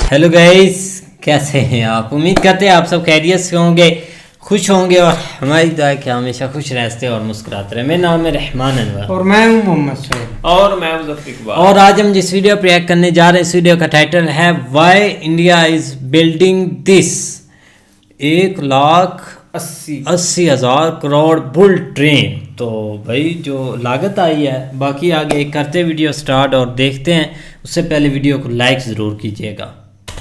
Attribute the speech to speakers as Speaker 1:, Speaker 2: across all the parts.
Speaker 1: Hello guys, कैसे हैं आप? उम्मीद करते हैं आप सब खैरियत से होंगे, खुश होंगे और हमारी दुआ है कि हमेशा खुश रहते और मुस्कुराते रहे। मेरा नाम है रहमान अनवर
Speaker 2: और मैं हूं मोहम्मद सैयद
Speaker 3: और मैं मुज़फ़्फ़र इकबाल।
Speaker 1: और आज हम जिस वीडियो पर रिएक्ट करने जा रहे हैं, इस वीडियो का टाइटल है why India is building this 1,80,000 crore bull train. तो भाई जो लागत आई है, बाकी आगे करते वीडियो स्टार्ट और देखते हैं। उससे पहले वीडियो को लाइक ज़रूर कीजिएगा।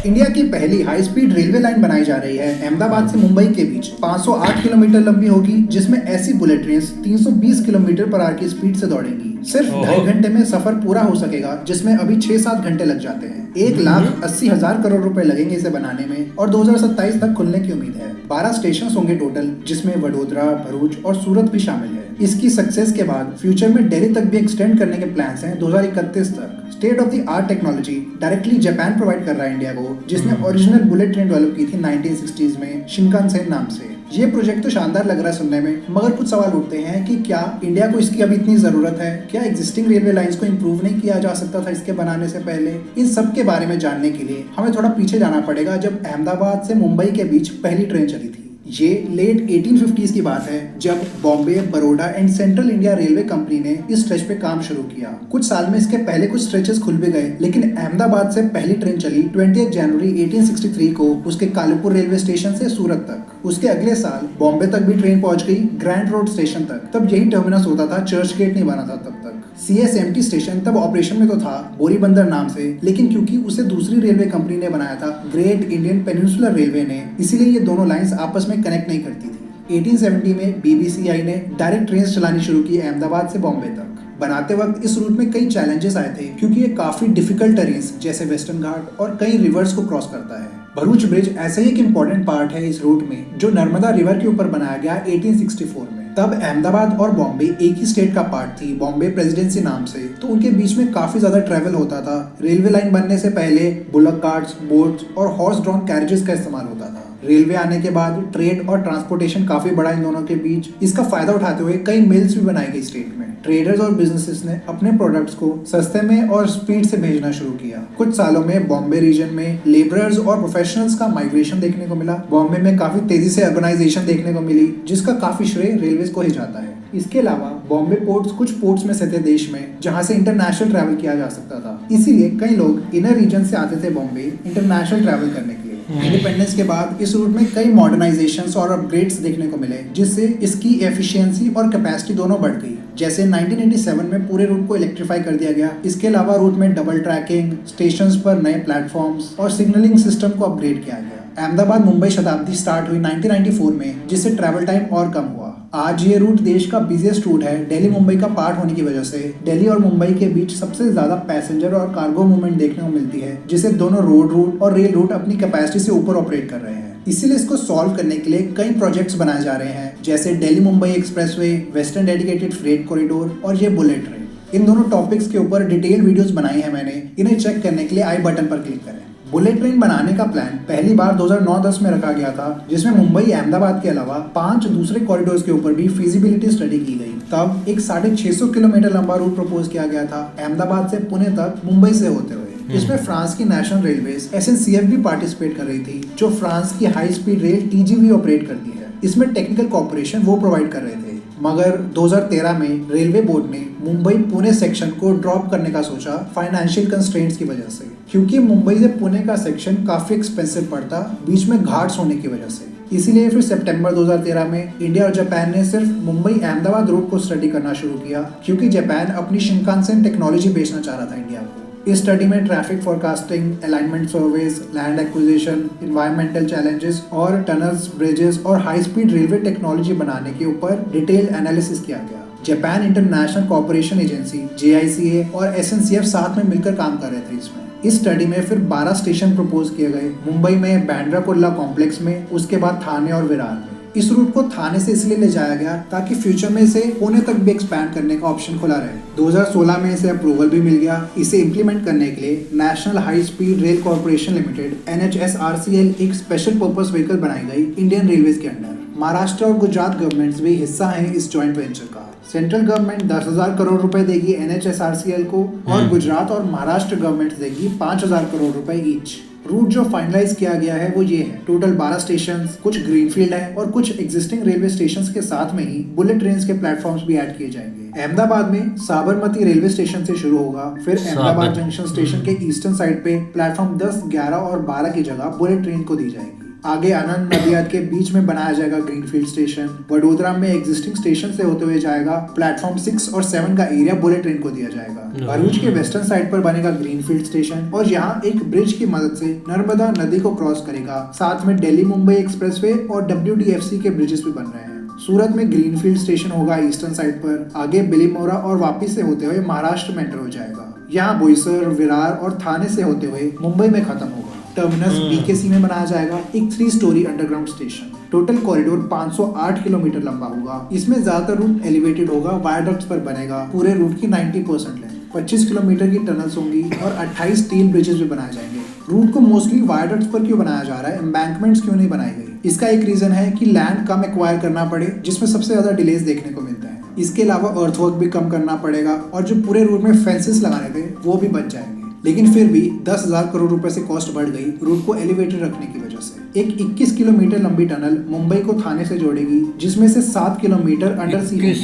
Speaker 4: इंडिया की पहली हाई स्पीड रेलवे लाइन बनाई जा रही है। अहमदाबाद से मुंबई के बीच 508 किलोमीटर लंबी होगी, जिसमें ऐसी bullet train 320 kilometre per hour की स्पीड से दौड़ेंगी। सिर्फ 2.5 घंटे में सफर पूरा हो सकेगा, जिसमें अभी 6-7 घंटे लग जाते हैं। 1,80,000 करोड़ रुपए लगेंगे इसे बनाने में और 2027 तक खुलने की उम्मीद है। 12 स्टेशन होंगे टोटल, जिसमें वडोदरा, भरूच और सूरत भी शामिल है। इसकी सक्सेस के बाद फ्यूचर में दिल्ली तक भी एक्सटेंड करने के प्लान्स हैं 2031 तक। State of the art technology directly Japan provide कर रहा है इंडिया को, जिसने ओरिजिनल बुलेट ट्रेन डेवलप की थी 1960s में शिंकानसेन नाम से। ये प्रोजेक्ट तो शानदार लग रहा है सुनने में, मगर कुछ सवाल उठते हैं कि क्या इंडिया को इसकी अभी इतनी जरूरत है? क्या एग्जिस्टिंग रेलवे लाइंस को इंप्रूव नहीं किया जा सकता था इसके बनाने से पहले? इन सब के बारे में जानने के लिए हमें थोड़ा पीछे जाना पड़ेगा, जब अहमदाबाद से मुंबई के बीच पहली ट्रेन चली थी। ये लेट 1850s की बात है, जब Bombay, Baroda and central India railway company ने इस स्ट्रेच पे काम शुरू किया। कुछ साल में इसके पहले कुछ स्ट्रेचेस खुल भी गए, लेकिन अहमदाबाद से पहली ट्रेन चली 20 जनवरी 1863 को उसके कालूपुर रेलवे स्टेशन से सूरत तक। उसके अगले साल बॉम्बे तक भी ट्रेन पहुंच गई, ग्रैंड रोड स्टेशन तक। तब यही टर्मिनस होता था, चर्च गेट नहीं बना था तब तक। CSMT स्टेशन तब ऑपरेशन में तो था, बोरीबंदर नाम से, लेकिन क्योंकि उसे दूसरी रेलवे कंपनी ने बनाया था, ग्रेट इंडियन पेनिनसुलर रेलवे ने, इसीलिए ये दोनों लाइंस आपस में कनेक्ट नहीं करती थी। 1870 में BBCI ने डायरेक्ट ट्रेन चलानी शुरू की अहमदाबाद से बॉम्बे तक। बनाते वक्त इस रूट में कई चैलेंजेस आए थे, क्योंकि ये काफी डिफिकल्ट टेरेन्स जैसे वेस्टर्न घाट और कई रिवर्स को क्रॉस करता है। भरूच ब्रिज ऐसे ही एक इम्पोर्टेंट पार्ट है इस रूट में, जो नर्मदा रिवर के ऊपर बनाया गया 1864 में। तब अहमदाबाद और बॉम्बे एक ही स्टेट का पार्ट थी, बॉम्बे प्रेसिडेंसी नाम से, तो उनके बीच में काफी ज्यादा ट्रेवल होता था। रेलवे लाइन बनने से पहले बुलक कार्ट्स, बोट्स और हॉर्स ड्रॉन कैरेजेस का इस्तेमाल होता था। रेलवे आने के बाद ट्रेड और ट्रांसपोर्टेशन काफी बढ़ा इन दोनों के बीच। इसका फायदा उठाते हुए कई मिल्स भी बनाई गई स्टेट में। ट्रेडर्स और बिजनेसेस ने अपने प्रोडक्ट्स को सस्ते में और स्पीड से भेजना शुरू किया। कुछ सालों में बॉम्बे रीजन में लेबरर्स और प्रोफेशनल्स का माइग्रेशन देखने को मिला। बॉम्बे में काफी तेजी से अर्बनाइजेशन देखने को मिली, जिसका काफी श्रेय रेलवे को ही जाता है। इसके अलावा बॉम्बे पोर्ट्स कुछ पोर्ट्स में से थे देश में, जहां से इंटरनेशनल ट्रैवल किया जा सकता था। इसीलिए कई लोग इनर रीजन से आते थे बॉम्बे इंटरनेशनल ट्रैवल करने के लिए। इंडिपेंडेंस के बाद इस रूट में कई मॉडर्नाइजेशंस और अपग्रेड्स देखने को मिले, जिससे इसकी एफिशिएंसी और कैपेसिटी दोनों बढ़ गई। जैसे 1987 में पूरे रूट को इलेक्ट्रीफाई कर दिया गया। इसके अलावा रूट में डबल ट्रैकिंग, स्टेशंस पर नए प्लेटफॉर्म्स और सिग्नलिंग सिस्टम को अपग्रेड किया गया। अहमदाबाद मुंबई शताब्दी स्टार्ट हुई 1994 में, जिससे ट्रैवल टाइम और कम हुआ। आज ये रूट देश का बिजिएस्ट रूट है, दिल्ली मुंबई का पार्ट होने की वजह से। दिल्ली और मुंबई के बीच सबसे ज्यादा पैसेंजर और कार्गो मूवमेंट देखने को मिलती है, जिसे दोनों रोड रूट और रेल रूट अपनी कैपेसिटी से ऊपर ऑपरेट कर रहे हैं। इसीलिए इसको सॉल्व करने के लिए कई प्रोजेक्ट्स बनाए जा रहे हैं, जैसे Delhi Mumbai expressway, western dedicated freight corridor और ये बुलेट ट्रेन। इन दोनों टॉपिक्स के ऊपर डिटेल वीडियोस बनाई है मैंने, इन्हें चेक करने के लिए आई बटन पर क्लिक करें। बुलेट ट्रेन बनाने का प्लान पहली बार 2009-10 में रखा गया था, जिसमें मुंबई अहमदाबाद के अलावा 5 दूसरे कॉरिडोर्स के ऊपर भी फिजिबिलिटी स्टडी की गई। तब एक 650 किलोमीटर लंबा रूट प्रपोज किया गया था, अहमदाबाद से पुणे तक मुंबई से होते हुए। इसमें फ्रांस की नेशनल रेलवेज SNCF भी पार्टिसिपेट कर रही थी, जो फ्रांस की high speed rail TGV operate करती है। इसमें टेक्निकल कॉर्पोरेशन वो प्रोवाइड कर रहे थे, मगर 2013 में रेलवे बोर्ड ने मुंबई पुणे सेक्शन को ड्रॉप करने का सोचा, फाइनेंशियल कंस्ट्रेंट्स की वजह से, क्योंकि मुंबई से पुणे का सेक्शन काफी एक्सपेंसिव पड़ता, बीच में घाट्स होने की वजह से। इसीलिए फिर सितंबर 2013 में इंडिया और जापान ने सिर्फ मुंबई अहमदाबाद रूट को स्टडी करना शुरू किया, क्योंकि जापान अपनी शिंकानसेन टेक्नोलॉजी बेचना चाह रहा था इंडिया को। इस स्टडी में traffic forecasting, alignment surveys, land acquisition, environmental challenges और टनल्स, ब्रिजेस और हाई स्पीड रेलवे टेक्नोलॉजी बनाने के ऊपर डिटेल एनालिसिस किया गया। Japan international corporation agency JICA और SNCF साथ में मिलकर काम कर रहे थे इसमें। इस स्टडी में फिर 12 स्टेशन प्रपोज किए गए, मुंबई में बैंड्रा कुर्ला कॉम्प्लेक्स में, उसके बाद थाने और विरार में। इस रूट को थाने से इसलिए ले जाया गया ताकि फ्यूचर में इसे पुणे तक भी एक्सपैंड करने का ऑप्शन खुला रहे। 2016 में इसे अप्रूवल भी मिल गया। इसे इम्प्लीमेंट करने के लिए national high speed rail corporation limited NHSRCL एक स्पेशल पर्पस व्हीकल बनाई गई इंडियन रेलवेज के अंडर। महाराष्ट्र और गुजरात गवर्नमेंट्स भी हिस्सा हैं इस जॉइंट वेंचर का। सेंट्रल गवर्नमेंट 10,000 करोड़ रुपए देगी NHSRCL को और गुजरात और महाराष्ट्र गवर्नमेंट देगी 5,000 करोड़ रुपए ईच। रूट जो फाइनलाइज किया गया है वो ये है। टोटल 12 स्टेशन, कुछ ग्रीनफील्ड है और कुछ एग्जिस्टिंग रेलवे स्टेशन के साथ में ही बुलेट ट्रेन के प्लेटफॉर्म्स भी ऐड किए जाएंगे। अहमदाबाद में साबरमती रेलवे स्टेशन से शुरू होगा, फिर अहमदाबाद जंक्शन स्टेशन के ईस्टर्न साइड पे प्लेटफॉर्म 10, 11 और 12 की जगह बुलेट ट्रेन को दी जाएगी। आगे आनंद नदियाद के बीच में बनाया जाएगा ग्रीनफील्ड स्टेशन। वडोदरा में एग्जिस्टिंग स्टेशन से होते हुए जाएगा प्लेटफॉर्म 6 और 7 का एरिया बुलेट ट्रेन को दिया जाएगा। भरूच के वेस्टर्न साइड पर बनेगा ग्रीनफील्ड स्टेशन और यहाँ एक ब्रिज की मदद से नर्मदा नदी को क्रॉस करेगा। साथ में दिल्ली मुंबई एक्सप्रेसवे और WDFC के ब्रिजेस भी बन रहे हैं। सूरत में ग्रीनफील्ड स्टेशन होगा ईस्टर्न साइड पर, आगे बिलीमोरा और वापी से होते हुए महाराष्ट्र में एंटर हो जाएगा। यहाँ बोईसर, विरार और थाने से होते हुए मुंबई में खत्म होगा। टर्मिनस BKC में बनाया जाएगा एक 3 story underground station. Total corridor 508 kilometre लंबा होगा। इसमें ज्यादातर रूट एलिवेटेड होगा, वायडक्ट्स पर बनेगा। पूरे रूट की 90% लेंथ, 25 किलोमीटर की टनल्स होंगी और 28 स्टील ब्रिजेस भी बनाए जाएंगे। रूट को मोस्टली वायडक्ट्स पर क्यों बनाया जा रहा है, एम्बैंकमेंट्स क्यों नहीं बनाई गई? इसका एक रीजन है कि लैंड कम एक्वायर करना पड़े, जिसमें सबसे ज्यादा डिलेज देखने को मिलता है। इसके अलावा अर्थवर्क भी कम करना पड़ेगा और जो पूरे रूट में फेंसेस लगाने थे वो भी बच जाएंगे। लेकिन फिर भी 10,000 करोड़ रुपए से कॉस्ट बढ़ गई रूट को एलिवेटेड रखने की वजह से। एक 21 किलोमीटर लंबी टनल मुंबई को थाने से जोड़ेगी, जिसमें से 7 किलोमीटर अंडर सी। ये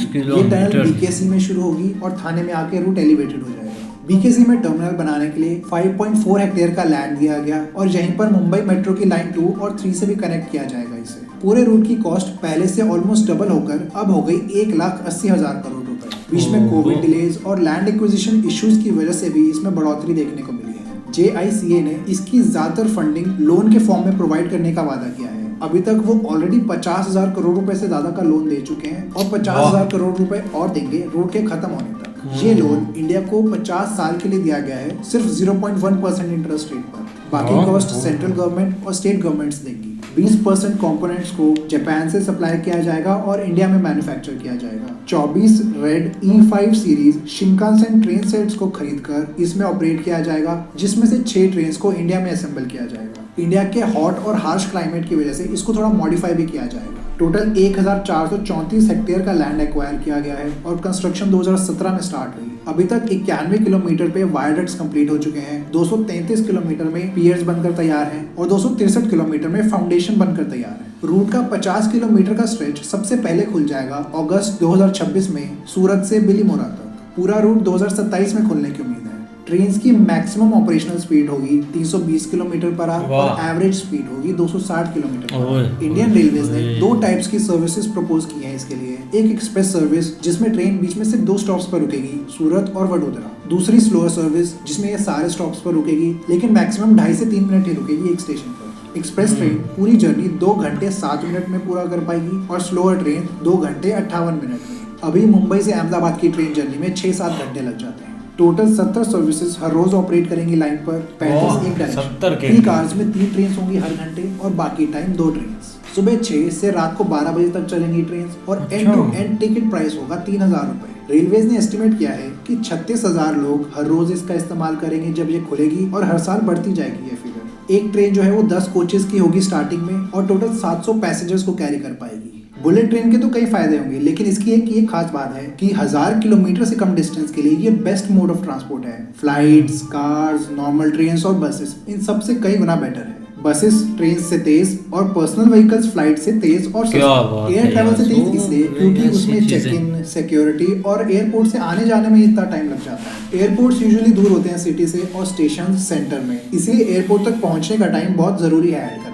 Speaker 4: टनल BKC में शुरू होगी और थाने में आके रूट एलिवेटेड हो जाएगा। BKC में टर्मिनल बनाने के लिए 5.4 हेक्टेयर का लैंड दिया गया और यहीं पर मुंबई मेट्रो की लाइन 2 और 3 से भी कनेक्ट किया जाएगा इसे। पूरे रूट की कॉस्ट पहले से ऑलमोस्ट डबल होकर अब हो गई 1,80,000 करोड़ रुपए। बीच में कोविड डिलेज और लैंड एक्विजिशन इश्यूज की वजह से भी इसमें बढ़ोतरी देखने को मिली है। JICA ने इसकी ज्यादातर फंडिंग लोन के फॉर्म में प्रोवाइड करने का वादा किया है। अभी तक वो ऑलरेडी 50,000 करोड़ रुपए से ज्यादा का लोन दे चुके हैं और 50,000 करोड़ रुपए और देंगे रोड के खत्म होने तक। ये लोन इंडिया को 50 साल के लिए दिया गया है, सिर्फ 0.1% इंटरेस्ट रेट पर। बाकी कॉस्ट सेंट्रल गवर्नमेंट और स्टेट गवर्नमेंट्स देंगी। 20% कंपोनेंट्स को जापान से सप्लाई किया जाएगा और इंडिया में मैन्युफैक्चर किया जाएगा। 24 red E5 series Shinkansen train sets को खरीदकर इसमें ऑपरेट किया जाएगा, जिसमें से 6 ट्रेन को इंडिया में असेंबल किया जाएगा। इंडिया के हॉट और हार्श क्लाइमेट की वजह से इसको थोड़ा मॉडिफाई भी किया जाएगा। टोटल 1434 हेक्टेयर का लैंड एक्वायर किया गया है और कंस्ट्रक्शन 2017 में स्टार्ट हुई। अभी तक 91 किलोमीटर पे वायरडक्ट्स कंप्लीट हो चुके हैं, 233 किलोमीटर में पियर्स बनकर तैयार हैं और 263 किलोमीटर में फाउंडेशन बनकर तैयार है। रूट का 50 किलोमीटर का स्ट्रेच सबसे पहले खुल जाएगा अगस्त 2026 में सूरत से बिलीमोरा तक। पूरा रूट 2027 में खुलने की उम्मीद है। ट्रेन की मैक्सिमम ऑपरेशनल स्पीड होगी 320 किलोमीटर पर आवर और एवरेज स्पीड होगी 260 kilometre per hour. Indian railways ने 2 टाइप्स की सर्विसेज प्रपोज की हैं इसके लिए। एक एक्सप्रेस सर्विस जिसमें ट्रेन बीच में सिर्फ 2 स्टॉप्स पर रुकेगी, सूरत और वडोदरा। दूसरी स्लोअर सर्विस जिसमें ये सारे स्टॉप्स पर रुकेगी, लेकिन मैक्सिमम 2.5 से 3 मिनट ही रुकेगी एक स्टेशन पर। एक्सप्रेस ट्रेन पूरी जर्नी 2 घंटे 7 मिनट में पूरा कर पाएगी और स्लोअर ट्रेन 2 घंटे 58 मिनट में। अभी मुंबई से अहमदाबाद की ट्रेन जर्नी में 6-7 घंटे लग जाते हैं। टोटल 70 सर्विसेज हर रोज ऑपरेट करेंगी लाइन पर। 35 एक डायरेक्शन। 3 कार्स में 3 ट्रेन होंगी हर घंटे और बाकी टाइम 2 ट्रेन। सुबह 6 से रात को 12 बजे तक चलेंगी ट्रेन और end to end ticket price होगा 3,000 रुपए। रेलवेज ने एस्टिमेट किया है कि 36,000 लोग हर रोज इसका इस्तेमाल करेंगे जब ये खुलेगी और हर साल बढ़ती जाएगी ये फिगर। एक ट्रेन जो है वो 10 कोचेस की होगी स्टार्टिंग में और टोटल 700 पैसेंजर्स को कैरी कर पाएगी। बुलेट ट्रेन के तो कई फायदे होंगे, लेकिन इसकी एक खास बात है कि 1000 किलोमीटर से कम डिस्टेंस के लिए ये बेस्ट मोड ऑफ ट्रांसपोर्ट है। फ्लाइट्स, कार्स, नॉर्मल ट्रेन और बसेस इन सबसे कई गुना बेटर है। बसेस ट्रेन से तेज और पर्सनल व्हीकल्स फ्लाइट से तेज और एयर ट्रैवल से तेज इसलिए क्योंकि उसमें चेक इन, सिक्योरिटी और एयरपोर्ट से आने जाने में इतना टाइम लग जाता है। एयरपोर्ट्स यूजुअली दूर होते हैं सिटी से और स्टेशन सेंटर में, इसलिए एयरपोर्ट तक पहुंचने का टाइम बहुत जरूरी है ऐड करना।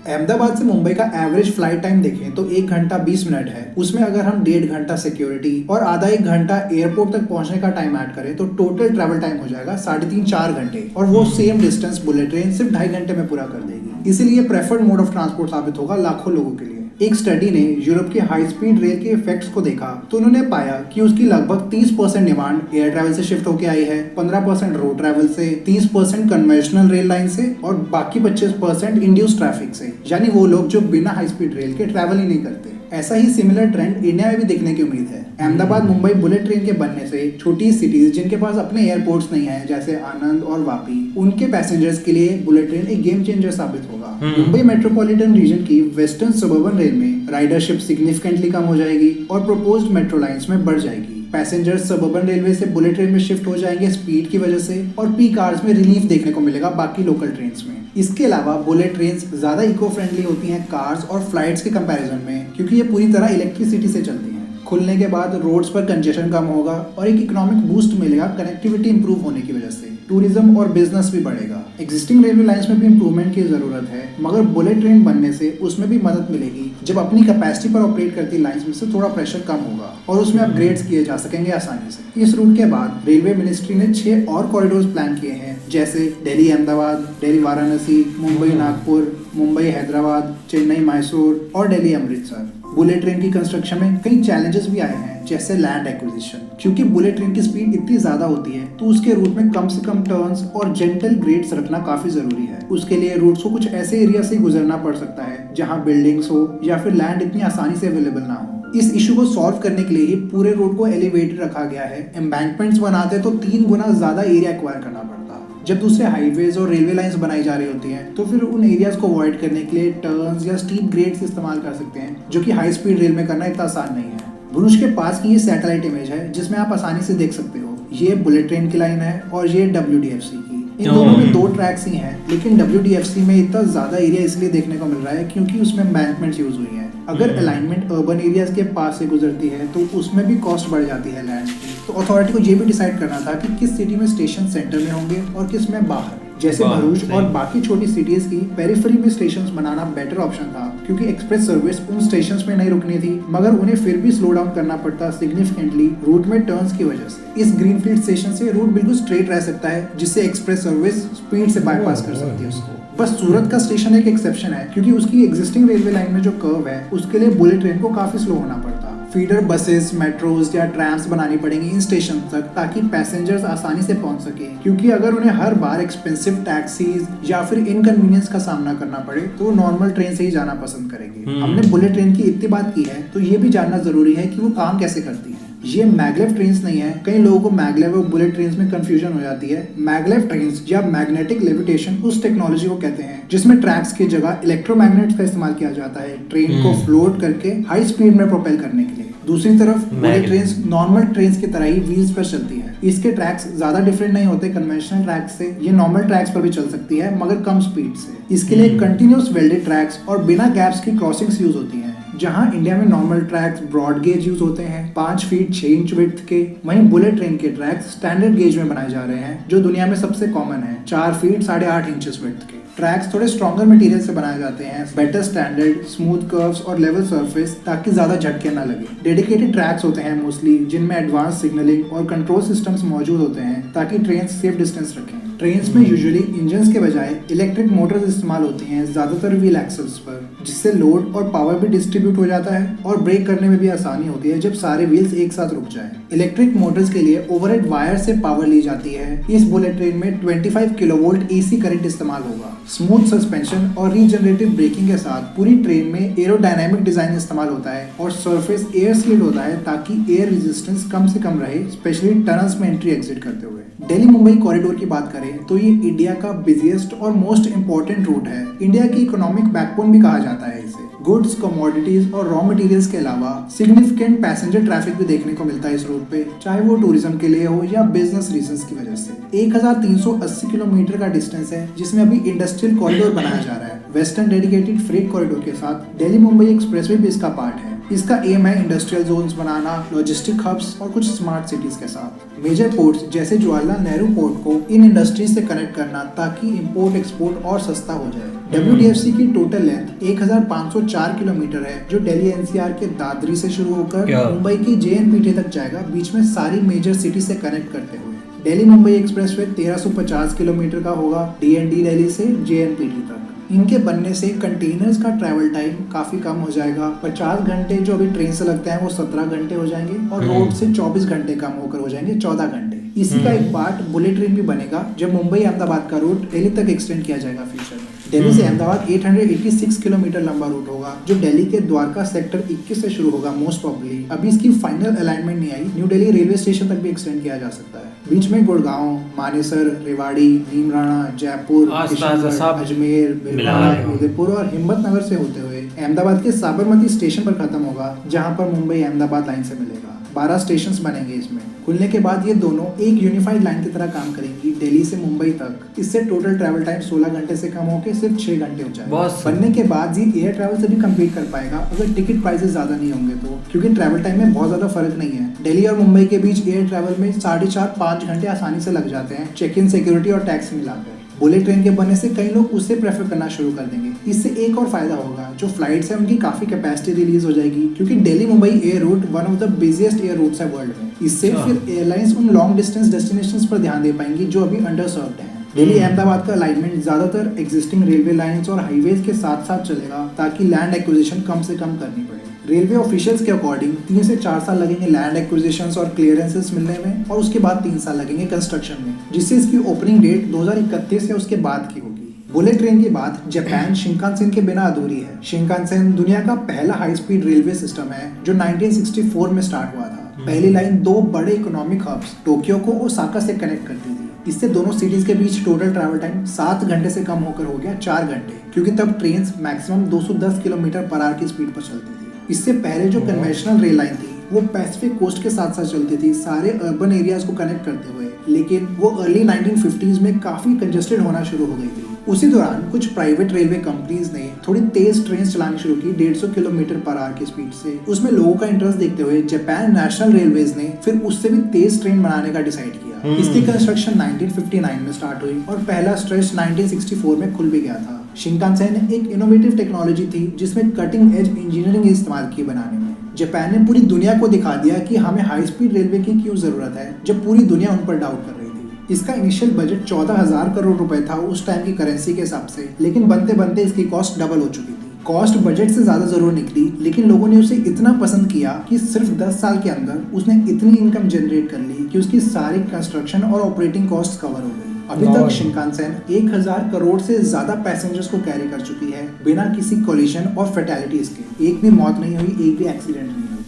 Speaker 4: अहमदाबाद से मुंबई का एवरेज फ्लाइट टाइम देखें तो 1 घंटा 20 मिनट है। उसमें अगर हम 1.5 घंटा सिक्योरिटी और आधा 1 घंटा एयरपोर्ट तक पहुंचने का टाइम ऐड करें तो टोटल ट्रैवल टाइम हो जाएगा 3.5-4 घंटे और वो सेम डिस्टेंस बुलेट ट्रेन सिर्फ 2.5 घंटे में पूरा कर देगी। इसीलिए प्रेफर्ड मोड ऑफ ट्रांसपोर्ट साबित होगा लाखों लोगों के लिए। एक स्टडी ने यूरोप के हाई स्पीड रेल के इफेक्ट्स को देखा तो उन्होंने पाया कि उसकी लगभग 30% डिमांड एयर ट्रैवल से शिफ्ट होकर आई है, 15% रोड ट्रैवल से, 30% कन्वेंशनल रेल लाइन से और बाकी 25% इंड्यूस ट्रैफिक से, यानी वो लोग जो बिना हाई स्पीड रेल के ट्रैवल ही नहीं करते। ऐसा ही सिमिलर ट्रेंड इंडिया में भी देखने की उम्मीद है। अहमदाबाद मुंबई बुलेट ट्रेन के बनने से छोटी सिटीज जिनके पास अपने एयरपोर्ट्स नहीं है जैसे आनंद और वापी, उनके पैसेंजर्स के लिए बुलेट ट्रेन एक गेम चेंजर साबित होगा। मुंबई मेट्रोपॉलिटन रीजन की वेस्टर्न सबर्बन रेल में राइडरशिप सिग्निफिकेंटली कम हो जाएगी और प्रोपोज्ड मेट्रो लाइंस में बढ़ जाएगी। पैसेंजर्स सबर्बन रेलवे से बुलेट ट्रेन में शिफ्ट हो जाएंगे स्पीड की वजह से, और पीक आवर्स में रिलीफ देखने को मिलेगा बाकी लोकल ट्रेन में। इसके अलावा बुलेट ट्रेन ज्यादा इको फ्रेंडली होती हैं कार्स और फ्लाइट्स के कंपैरिजन में, क्योंकि ये पूरी तरह इलेक्ट्रिसिटी से चलती हैं। खुलने के बाद रोड्स पर कंजेशन कम होगा और एक इकोनॉमिक बूस्ट मिलेगा कनेक्टिविटी इंप्रूव होने की वजह से। टूरिज्म और बिजनेस भी बढ़ेगा। एग्जिस्टिंग रेलवे लाइंस में भी इंप्रूवमेंट की जरूरत है, मगर बुलेट ट्रेन बनने से उसमें भी मदद मिलेगी जब अपनी कैपेसिटी पर ऑपरेट करती लाइंस में से थोड़ा प्रेशर कम होगा और उसमें अपग्रेड्स किए जा सकेंगे आसानी से। इस रूट के बाद रेलवे मिनिस्ट्री ने 6 और कॉरिडोर्स प्लान किए हैं, जैसे दिल्ली अहमदाबाद, दिल्ली वाराणसी, मुंबई नागपुर, मुंबई हैदराबाद, चेन्नई मैसूर और दिल्ली अमृतसर। बुलेट ट्रेन की कंस्ट्रक्शन में कई चैलेंजेस भी आए हैं, जैसे लैंड एक्विजिशन, क्योंकि बुलेट ट्रेन की स्पीड इतनी ज्यादा होती है तो उसके रूट में कम से कम टर्न्स और जेंटल ग्रेड्स रखना काफी जरूरी है। उसके लिए रूट्स को कुछ ऐसे एरिया से गुजरना पड़ सकता है जहाँ बिल्डिंग्स हो या फिर लैंड इतनी आसानी से अवेलेबल ना हो। इस इशू को सॉल्व करने के लिए ही पूरे रोड को एलिवेटेड रखा गया है। एम्बैंकमेंट्स बनाते तो 3 गुना ज्यादा एरिया एक्वायर करना पड़ता। जब दूसरे हाईवेज और रेलवे लाइंस बनाई जा रही होती हैं तो फिर उन एरियाज को अवॉइड करने के लिए टर्न्स या स्टीप ग्रेड्स इस्तेमाल कर सकते हैं, जो कि हाई स्पीड रेल में करना इतना आसान नहीं है। भुज के पास की ये सैटेलाइट इमेज है जिसमें आप आसानी से देख सकते हो। ये बुलेट ट्रेन की लाइन है और ये WDFC की। इन दोनों में 2 ट्रैक्स ही हैं, लेकिन WDFC में इतना ज्यादा एरिया इसलिए देखने को मिल रहा है क्योंकि उसमें एम्बैंकमेंट्स यूज हुई हैं। अगर अलाइनमेंट अर्बन एरियाज के पास से गुजरती है तो उसमें भी कॉस्ट बढ़ जाती है लैंड की। तो अथॉरिटी को ये भी डिसाइड करना था कि किस सिटी में स्टेशन सेंटर में होंगे और किस में बाहर। जैसे भरूच और बाकी छोटी सिटीज की पेरिफेरी में स्टेशंस बनाना बेटर ऑप्शन था, क्योंकि एक्सप्रेस सर्विस उन स्टेशंस में नहीं रुकनी थी, मगर उन्हें फिर भी स्लो डाउन करना पड़ता सिग्निफिकेंटली रूट में टर्न्स की वजह से। इस ग्रीनफील्ड स्टेशन से रूट बिल्कुल स्ट्रेट रह सकता है, जिससे एक्सप्रेस सर्विस स्पीड से बाईपास कर सकती है उसको। बस सूरत का स्टेशन एक एक्सेप्शन है, क्योंकि उसकी एग्जिस्टिंग रेलवे लाइन में जो कर्व है उसके लिए बुलेट ट्रेन को काफी स्लो होना पड़ता। फीडर बसेस, मेट्रोज या ट्रैम्स बनानी पड़ेंगी इन स्टेशन तक, ताकि पैसेंजर्स आसानी से पहुंच सके, क्योंकि अगर उन्हें हर बार एक्सपेंसिव टैक्सीज या फिर इनकन्वीनियंस का सामना करना पड़े तो वो नॉर्मल ट्रेन से ही जाना पसंद करेंगे। हमने बुलेट ट्रेन की इतनी बात की है तो ये भी जानना जरूरी है कि वो काम कैसे करती है। ये मैगलेव ट्रेन्स नहीं है। कई लोगों को मैगलेव और बुलेट ट्रेन्स में कंफ्यूजन हो जाती है। मैगलेव ट्रेन्स या मैग्नेटिक लेविटेशन उस टेक्नोलॉजी को कहते हैं जिसमें ट्रैक्स की जगह इलेक्ट्रोमैग्नेट्स का इस्तेमाल किया जाता है ट्रेन को फ्लोट करके हाई स्पीड में प्रोपेल करने के लिए। दूसरी तरफ बुलेट ट्रेन्स नॉर्मल ट्रेन्स की तरह ही व्हील्स पर चलती है। इसके ट्रैक्स ज्यादा डिफरेंट नहीं होते कन्वेंशनल ट्रैक्स से। ये नॉर्मल ट्रैक्स पर भी चल सकती है, मगर कम स्पीड से। इसके लिए कंटिन्यूअस वेल्डेड ट्रैक्स और बिना गैप्स की क्रॉसिंग्स यूज होती हैं। जहां इंडिया में normal tracks broad gauge use होते हैं 5 फीट 6 इंच विड्थ के, वहीं बुलेट ट्रेन के ट्रैक्स स्टैंडर्ड गेज में बनाए जा रहे हैं, जो दुनिया में सबसे कॉमन है 4 फीट 8.5 इंचेस विड्थ के। ट्रैक्स थोड़े स्ट्रॉन्गर मटेरियल से बनाए जाते हैं, बेटर स्टैंडर्ड, स्मूथ कर्व्स और लेवल सरफेस, ताकि ज्यादा झटके ना लगे। डेडिकेटेड ट्रैक्स होते हैं मोस्टली, जिनमें एडवांस सिग्नलिंग और कंट्रोल सिस्टम्स मौजूद होते हैं ताकि ट्रेन सेफ डिस्टेंस रखें। ट्रेन्स में यूजुअली इंजन्स के बजाय इलेक्ट्रिक मोटर्स इस्तेमाल होती हैं ज्यादातर व्हील एक्सेल्स पर, जिससे लोड और पावर भी डिस्ट्रीब्यूट हो जाता है और ब्रेक करने में भी आसानी होती है जब सारे व्हील्स एक साथ रुक जाएं। इलेक्ट्रिक मोटर्स के लिए ओवरहेड वायर से पावर ली जाती है। इस बुलेट ट्रेन में 25 किलोवोल्ट AC करंट इस्तेमाल होगा। स्मूथ सस्पेंशन और रीजनरेटिव ब्रेकिंग के साथ पूरी ट्रेन में एरोडायनामिक डिजाइन इस्तेमाल होता है और सरफेस एयर सील्ड होता है ताकि एयर रेजिस्टेंस कम से कम रहे, स्पेशली टनल्स में एंट्री एग्जिट करते हुए। दिल्ली मुंबई कॉरिडोर की बात करें तो ये इंडिया का बिजिएस्ट और मोस्ट इम्पोर्टेंट रूट है। इंडिया की इकोनॉमिक बैकबोन भी कहा जाता है इसे। गुड्स, कमोडिटीज और रॉ मटेरियल्स के अलावा सिग्निफिकेंट पैसेंजर ट्रैफिक भी देखने को मिलता है इस रूट पे, चाहे वो टूरिज्म के लिए हो या बिजनेस रीजंस की वजह से। 1380 किलोमीटर का डिस्टेंस है, जिसमें अभी इंडस्ट्रियल कॉरिडोर बनाया जा रहा है। वेस्टर्न डेडिकेटेड फ्रेट कॉरिडोर के साथ दिल्ली मुंबई एक्सप्रेसवे भी इसका पार्ट है। इसका एम है इंडस्ट्रियल जोन्स बनाना, लॉजिस्टिक हब्स और कुछ स्मार्ट सिटीज के साथ। मेजर पोर्ट्स जैसे जवाहरलाल नेहरू पोर्ट को इन इंडस्ट्रीज से कनेक्ट करना ताकि इंपोर्ट एक्सपोर्ट और सस्ता हो जाए। WDFC की टोटल लेंथ 1504 किलोमीटर है, जो दिल्ली NCR के दादरी से शुरू होकर मुंबई की JNPT तक जाएगा, बीच में सारी मेजर सिटी से कनेक्ट करते हुए। दिल्ली मुंबई एक्सप्रेसवे 1350 किलोमीटर का होगा DND दिल्ली से JNPT तक। इनके बनने से कंटेनर्स का ट्रैवल टाइम काफी कम हो जाएगा। 50 घंटे जो अभी ट्रेन से लगते हैं वो 17 घंटे हो जाएंगे और रोड से 24 घंटे कम होकर हो जाएंगे 14 घंटे। इसी का एक पार्ट बुलेट ट्रेन भी बनेगा जब मुंबई अहमदाबाद का रूट दिल्ली तक एक्सटेंड किया जाएगा फ्यूचर में। दिल्ली से अहमदाबाद 886 किलोमीटर लंबा रूट होगा, जो दिल्ली के द्वारका सेक्टर 21 से शुरू होगा मोस्ट प्रोबेबली। अभी इसकी फाइनल अलाइनमेंट नहीं आई। न्यू दिल्ली रेलवे स्टेशन तक भी एक्सटेंड किया जा सकता है। बीच में गुड़गांव, मानेसर, रेवाड़ी, नीमराणा, जयपुर, अजमेर, भिलाई, उदयपुर और हिम्मतनगर से होते हुए अहमदाबाद के साबरमती स्टेशन पर खत्म होगा, जहां पर मुंबई अहमदाबाद लाइन से मिलेगा। 12 स्टेशंस बनेंगे इसमें। खुलने के बाद ये दोनों एक यूनिफाइड लाइन की तरह काम करेंगी दिल्ली से मुंबई तक। इससे टोटल ट्रैवल टाइम 16 घंटे से कम होकर सिर्फ 6 घंटे हो जाएगा। बनने के बाद ये एयर ट्रैवल से भी कम्पीट कर पाएगा अगर टिकट प्राइसेस ज्यादा नहीं होंगे तो, क्योंकि ट्रैवल टाइम में बहुत ज्यादा फर्क नहीं है। दिल्ली और मुंबई के बीच एयर ट्रैवल में 4.5-5 घंटे आसानी से लग जाते हैं, चेक इन, सिक्योरिटी और टैक्स मिलाकर। बुलेट ट्रेन के बनने से कई लोग उससे प्रेफर करना शुरू कर देंगे। इससे एक और फायदा होगा, जो फ्लाइट्स है उनकी काफी कैपेसिटी रिलीज हो जाएगी, क्योंकि Delhi Mumbai air route one of the busiest air routes है वर्ल्ड में। इससे फिर एयरलाइंस उन लॉन्ग डिस्टेंस डेस्टिनेशंस पर ध्यान दे पाएंगी जो अभी अंडर सर्व्ड हैं। दिल्ली अहमदाबाद का अलाइनमेंट ज्यादातर एग्जिस्टिंग रेलवे लाइंस और हाईवेज के साथ साथ चलेगा, ताकि लैंड एक्विजिशन कम से कम करनी पड़े। रेलवे ऑफिशियल्स के अकॉर्डिंग 3 से 4 साल लगेंगे लैंड एक्विजिशंस और क्लियरेंसेस मिलने में, और उसके बाद 3 साल लगेंगे कंस्ट्रक्शन में, जिससे इसकी ओपनिंग डेट 2031 या उसके बाद की होगी। बुलेट ट्रेन की बात जापान शिंकानसेन के बिना अधूरी है। शिंकानसेन दुनिया का पहला हाई स्पीड रेलवे सिस्टम है जो 1964 में स्टार्ट हुआ था। पहली लाइन 2 बड़े इकोनॉमिक हब्स टोक्यो को ओसाका से कनेक्ट करती थी। इससे दोनों सिटीज के बीच टोटल ट्रैवल टाइम 7 घंटे से कम होकर हो गया 4 घंटे, क्योंकि तब train maximum 210 kilometre per hour की स्पीड पर चलती थी। इससे पहले जो कन्वेंशनल रेल लाइन थी वो पैसिफिक कोस्ट के साथ साथ चलती थी, सारे अर्बन एरियाज को कनेक्ट करते हुए, लेकिन वो अर्ली 1950s में काफी कंजेस्टेड होना शुरू हो गई थी। उसी दौरान कुछ प्राइवेट रेलवे कंपनीज ने थोड़ी तेज ट्रेन चलानी शुरू की 150 किलोमीटर पर आवर की स्पीड से। उसमें लोगों का इंटरेस्ट देखते हुए जापान नेशनल रेलवेज ने फिर उससे भी तेज ट्रेन बनाने का डिसाइड किया। इसकी कंस्ट्रक्शन 1959 में स्टार्ट हुई और पहला स्ट्रेच 1964 में खुल भी गया था। शिंकानसेन एक इनोवेटिव टेक्नोलॉजी थी जिसमें कटिंग एज इंजीनियरिंग इस्तेमाल की बनाने में। जापान ने पूरी दुनिया को दिखा दिया कि हमें हाई स्पीड रेलवे की क्यों जरूरत है, जब पूरी दुनिया उन पर डाउट कर रही थी। इसका इनिशियल बजट 14,000 करोड़ रुपए था उस टाइम की करेंसी के हिसाब से, लेकिन बनते बनते इसकी कॉस्ट डबल हो चुकी थी। कॉस्ट बजट से ज्यादा जरूर निकली, लेकिन लोगों ने उसे इतना पसंद किया कि सिर्फ 10 साल के अंदर उसने इतनी इनकम जनरेट कर ली कि उसकी सारी कंस्ट्रक्शन और ऑपरेटिंग कॉस्ट कवर हो गई। अभी तक शिंकानसेन 1000 करोड़ से ज्यादा पैसेंजर्स को कैरी कर चुकी है बिना किसी कोलिशन और फैटेलिटीज के। एक भी मौत नहीं हुई, एक भी एक्सीडेंट नहीं हुई।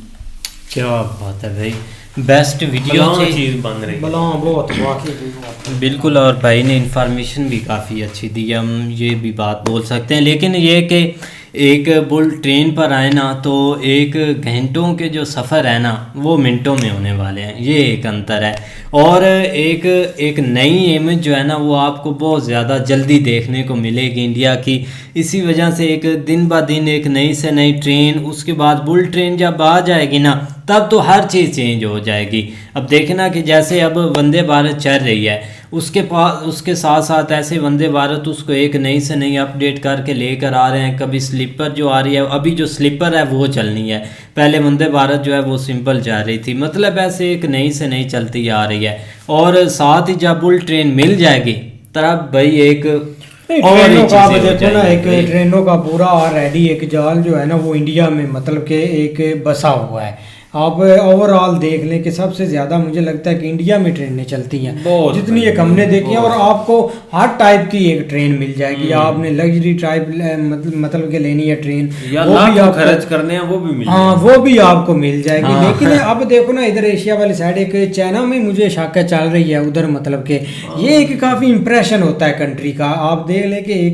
Speaker 1: क्या बात है भाई, बेस्ट वीडियो
Speaker 2: चीज बन रही है बहुत वाकई
Speaker 1: बिल्कुल। और भाई ने इंफॉर्मेशन भी काफ़ी अच्छी दी, हम ये भी बात बोल सकते हैं। लेकिन ये कि एक बुलेट ट्रेन पर आए ना तो एक घंटों के जो सफ़र है ना वो मिनटों में होने वाले हैं, ये एक अंतर है। और एक नई इमेज जो है ना वो आपको बहुत ज़्यादा जल्दी देखने को मिलेगी इंडिया की। इसी वजह से एक दिन ब दिन एक नई से नई ट्रेन, उसके बाद बुलेट ट्रेन जब आ जाएगी ना तब तो हर चीज़ चेंज हो जाएगी। अब देखना कि जैसे अब वंदे भारत चल रही है, उसके साथ साथ ऐसे वंदे भारत उसको एक नई से नई अपडेट करके लेकर आ रहे हैं। कभी स्लीपर जो आ रही है, अभी जो स्लीपर है वो चलनी है, पहले वंदे भारत जो है वो सिंपल जा रही थी। मतलब ऐसे एक नई से नई चलती आ रही है। और साथ ही जब बुलेट ट्रेन मिल जाएगी तब भाई एक
Speaker 2: ट्रेनों का देखो ना, एक ट्रेनों का पूरा ऑलरेडी एक जाल जो है ना वो इंडिया में मतलब के एक बसा हुआ है। आप ओवरऑल देख लें कि सबसे ज़्यादा मुझे लगता है कि इंडिया में ट्रेनें चलती हैं जितनी एक हमने देखी है। और आपको हर टाइप की एक ट्रेन मिल जाएगी। आपने लग्जरी टाइप मतलब के लेनी है ट्रेन,
Speaker 1: वो भी आप खर्च करने हैं वो भी मिल
Speaker 2: हाँ वो भी आपको मिल जाएगी। लेकिन अब देखो ना इधर एशिया वाली साइड एक चाइना में मुझे शक चल रही है उधर, मतलब के ये एक काफ़ी इम्प्रेशन होता है कंट्री का। आप देख लें कि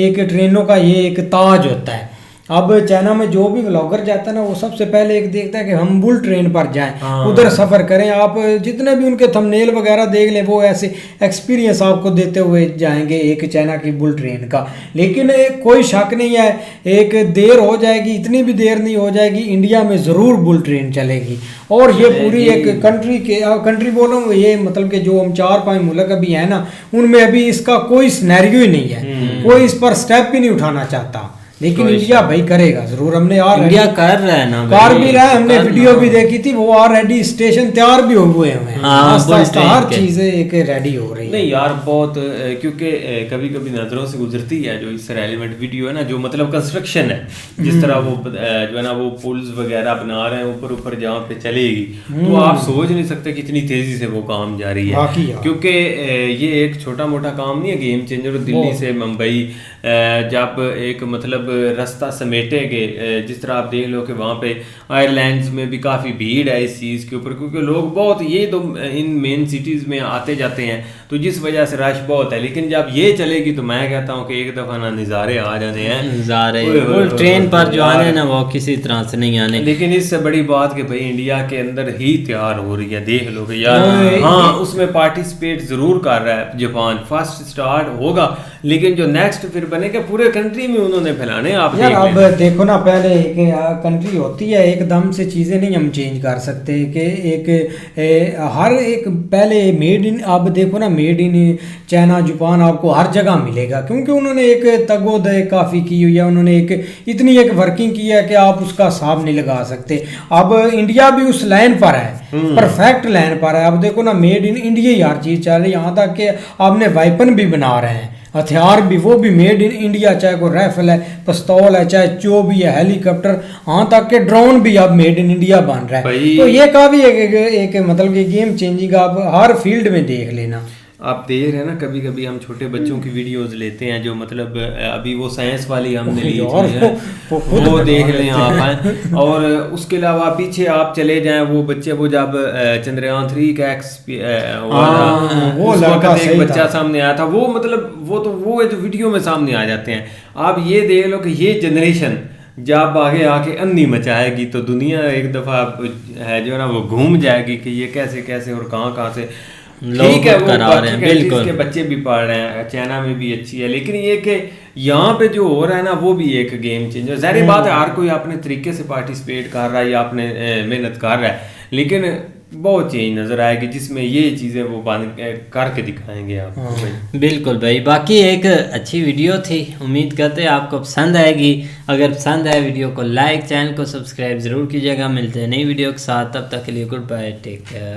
Speaker 2: एक ट्रेनों का ये एक ताज होता है। अब चाइना में जो भी व्लॉगर जाता है ना वो सबसे पहले एक देखता है कि हम बुलेट ट्रेन पर जाएं, उधर सफ़र करें। आप जितने भी उनके थंबनेल वगैरह देख लें वो ऐसे एक्सपीरियंस आपको देते हुए जाएंगे एक चाइना की बुलेट ट्रेन का। लेकिन कोई शक नहीं है, एक देर हो जाएगी, इतनी भी देर नहीं हो जाएगी, इंडिया में ज़रूर बुलेट ट्रेन चलेगी। और ये पूरी एक कंट्री बोलो ये मतलब कि जो हम 4-5 मुल्क अभी है ना उनमें अभी इसका कोई सिनेरियो ही नहीं है, कोई इस पर स्टेप ही नहीं उठाना चाहता। लेकिन इंडिया भाई करेगा जरूर। हमने
Speaker 1: इंडिया कर रहा है ना,
Speaker 2: कार भी रहा है, हमने वीडियो भी देखी थी, वो ऑलरेडी स्टेशन तैयार भी हुए हैं। हर चीजें एक रेडी हो रही है।
Speaker 3: नहीं यार बहुत, क्योंकि कभी कभी नजरों से गुजरती है जो इससे रेलिवेंट वीडियो है ना, जो मतलब कंस्ट्रक्शन है, जिस तरह वो जो है ना वो पुल्स वगैरह बना रहे हैं ऊपर ऊपर जहाँ पे चलेगी, तो आप सोच नहीं सकते कितनी तेजी से वो काम जारी है। क्योंकि ये एक छोटा मोटा काम नहीं है, गेम चेंजर। दिल्ली से मुंबई जब एक मतलब रास्ता समेटेंगे, जिस तरह आप देख लो कि वहाँ पे आयरलैंड्स में भी काफ़ी भीड़ है इस चीज़ के ऊपर, क्योंकि लोग बहुत ये तो इन मेन सिटीज़ में आते जाते हैं तो जिस वजह से रश बहुत है। लेकिन जब ये चलेगी तो मैं कहता हूँ कि एक दफ़ा ना नज़ारे आ जाने हैं,
Speaker 1: नज़ारे ट्रेन पर जो आने ना वो किसी तरह से नहीं आने।
Speaker 3: लेकिन इससे बड़ी बात कि भाई इंडिया के अंदर ही तैयार हो रही है, देख लो कि यार हाँ उसमें पार्टिसिपेट ज़रूर कर रहा है जापान, फर्स्ट स्टार्ट होगा, लेकिन जो नेक्स्ट फिर बनेगा पूरे कंट्री में उन्होंने फैलाने। आप
Speaker 2: यार अब देखो ना, पहले एक कंट्री होती है, एकदम से चीज़ें नहीं हम चेंज कर सकते कि हर एक पहले मेड इन, अब देखो ना मेड इन चाइना जापान आपको हर जगह मिलेगा, क्योंकि उन्होंने एक तगोद काफ़ी की हुई है, उन्होंने एक इतनी एक वर्किंग की है कि आप उसका हिसाब नहीं लगा सकते। अब इंडिया भी उस लाइन पर है, परफेक्ट लाइन पर है। अब देखो ना मेड इन इंडिया ही हर चीज़ चल रही है, यहाँ तक कि आपने वेपन भी बना रहे हैं, हथियार भी वो भी मेड इन इंडिया, चाहे कोई राइफल है, पिस्तौल है, चाहे जो भी है, हेलीकॉप्टर, यहाँ तक के ड्रोन भी अब मेड इन इंडिया बन रहा है। तो ये काफ़ी एक मतलब कि गेम चेंजिंग आप हर फील्ड में देख लेना।
Speaker 3: आप देख रहे हैं ना, कभी कभी हम छोटे बच्चों की वीडियोस लेते हैं जो मतलब अभी वो साइंस वाली हमने ली है वो देख लें आप, और उसके अलावा पीछे आप चले जाएं वो बच्चे, वो जब चंद्रयान 3 का उस वक्त एक बच्चा सामने आया था, वो मतलब वो जो वीडियो में सामने आ जाते हैं। आप ये देख लो कि ये जनरेशन जब आगे आके अन्नी मचाएगी तो दुनिया एक दफ़ा है जो ना वो घूम जाएगी कि ये कैसे कैसे और कहाँ से। ठीक है, वो बिल्कुल के बच्चे भी पढ़ रहे हैं, चाइना में भी अच्छी है, लेकिन ये कि यहाँ पे जो हो रहा है ना वो भी एक गेम चेंजर। ज़ाहिर बात है हर कोई अपने तरीके से पार्टिसिपेट कर रहा है या अपने मेहनत कर रहा है, लेकिन बहुत चेंज नज़र आएगी जिसमें ये चीज़ें वो बंद करके दिखाएंगे आप।
Speaker 1: बिल्कुल भाई, बाकी एक अच्छी वीडियो थी, उम्मीद करते हैं आपको पसंद आएगी। अगर पसंद आए वीडियो को लाइक, चैनल को सब्सक्राइब ज़रूर कीजिएगा। मिलते हैं नई वीडियो के साथ, तब तक के लिए गुड बाय, टेक केयर।